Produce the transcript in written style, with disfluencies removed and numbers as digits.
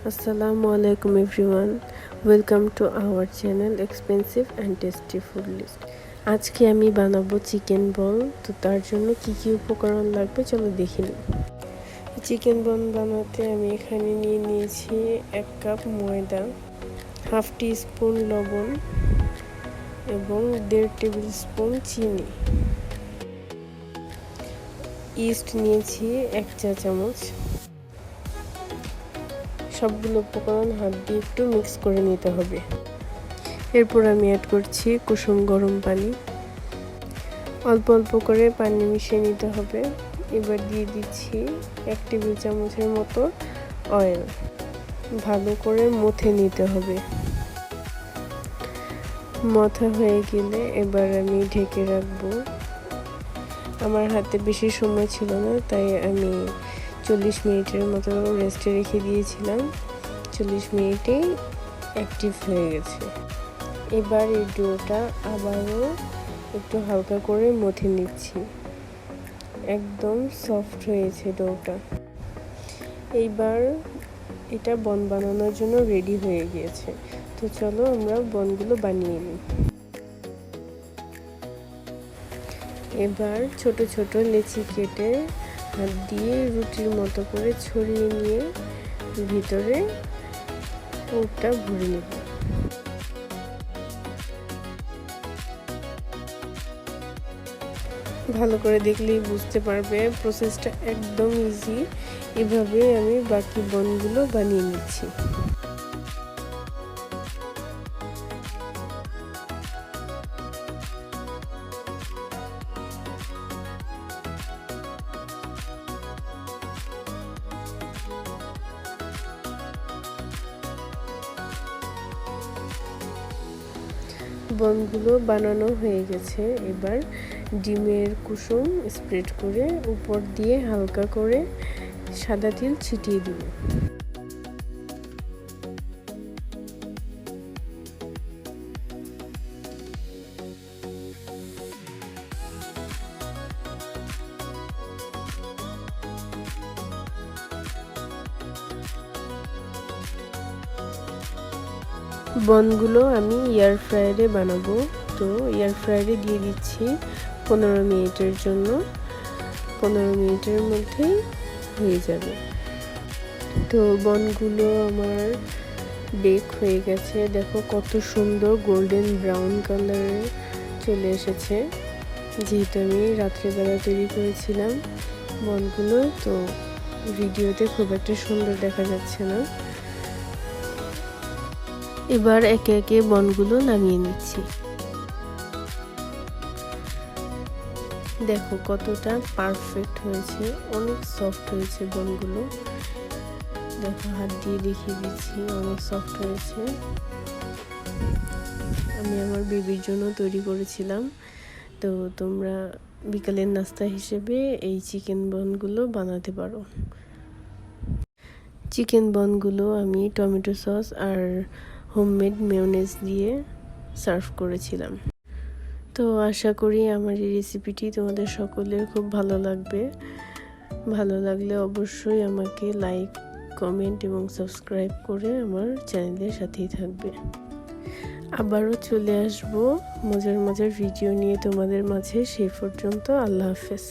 Assalamu alaikum everyone. Welcome to our channel Expensive and Tasty Food List. আজকে আমি বানাবো chicken বল। তো তার জন্য কি কি উপকরণ লাগবে চলো দেখে নিই। চিকেন বল বানাতে আমি এখানে নিয়ে নিয়েছি 1 কাপ ময়দা, হাফ টি স্পুন লবণ এবং 1.5 টেবিল স্পুন চিনি। ইস্ট নিয়েছি 1 চা চামচ। সবগুলো উপকরণ হাত দিয়ে একটু মিক্স করে নিতে হবে। এরপর আমি অ্যাড করছি কুসুম গরম পানি। অল্প অল্প করে পানি মিশিয়ে নিতে হবে। এবার দিয়ে দিচ্ছি 1 টেবিল চামচের মতো অয়েল। ভালো করে মথে নিতে হবে। মথা হয়ে গেলে এবার আমি ঢেকে রাখবো। আমার হাতে বেশি সময় ছিল না, তাই আমি 40 মিনিটের মতো রেস্টে রেখে দিয়েছিলাম। 40 মিনিটেই অ্যাক্টিভ হয়ে গেছে। এবার এই ডোটা আবারও একটু হালকা করে মথে নিচ্ছি। একদম সফট হয়েছে ডোটা। এইবার এটা বন বানানোর জন্য রেডি হয়ে গিয়েছে। তো চলো আমরা বনগুলো বানিয়ে নিই। এবার ছোট ছোট লেচি কেটে হাত দিয়ে রুটির মতো করে ছড়িয়ে নিয়ে ভিতরে পুরটা ভরে নেব। ভালো করে দেখলেই বুঝতে পারবে প্রসেসটা একদম ইজি। এভাবে আমি বাকি বনগুলো বানিয়ে নিচ্ছি। বনগুলো বানানো হয়ে গেছে। এবার ডিমের কুসুম স্প্রেড করে উপর দিয়ে হালকা করে সাদা তিল ছিটিয়ে দিব। বনগুলো আমি এয়ার ফ্রায়ারে বানাবো। তো এয়ার ফ্রায়ারে দিয়ে দিচ্ছি 15 মিনিটের জন্য। 15 মিনিটের মধ্যেই হয়ে যাবে। তো বনগুলো আমার বেক হয়ে গেছে। দেখো কত সুন্দর গোল্ডেন ব্রাউন কালারে চলে এসেছে। যেহেতু আমি রাত্রেবেলা তৈরি করেছিলাম বনগুলো, তো ভিডিওতে খুব একটা সুন্দর দেখা যাচ্ছে না। এবার একে একে বনগুলো নামিয়ে নিচ্ছি। দেখো কতটা পারফেক্ট হয়েছে, অনেক সফট হয়েছে বনগুলো। দেখো হাত দিয়ে দেখিয়ে দিচ্ছি, অনেক সফট হয়েছে। আমি আমার বেবির জন্য তৈরি করেছিলাম। তো তোমরা বিকালের নাস্তা হিসেবে এই চিকেন বনগুলো বানাতে পারো। চিকেন বনগুলো আমি টমেটো সস আর হোমমেড মেয়োনেজ দিয়ে সার্ভ করেছিলাম। তো আশা করি আমার এই রেসিপিটি তোমাদের সকলের খুব ভালো লাগবে। ভালো লাগলে অবশ্যই আমাকে লাইক, কমেন্ট এবং সাবস্ক্রাইব করে আমার চ্যানেলের সাথেই থাকবে। আবারও চলে আসবো মজার মজার ভিডিও নিয়ে তোমাদের মাঝে। সেই পর্যন্ত আল্লাহ হাফেজ।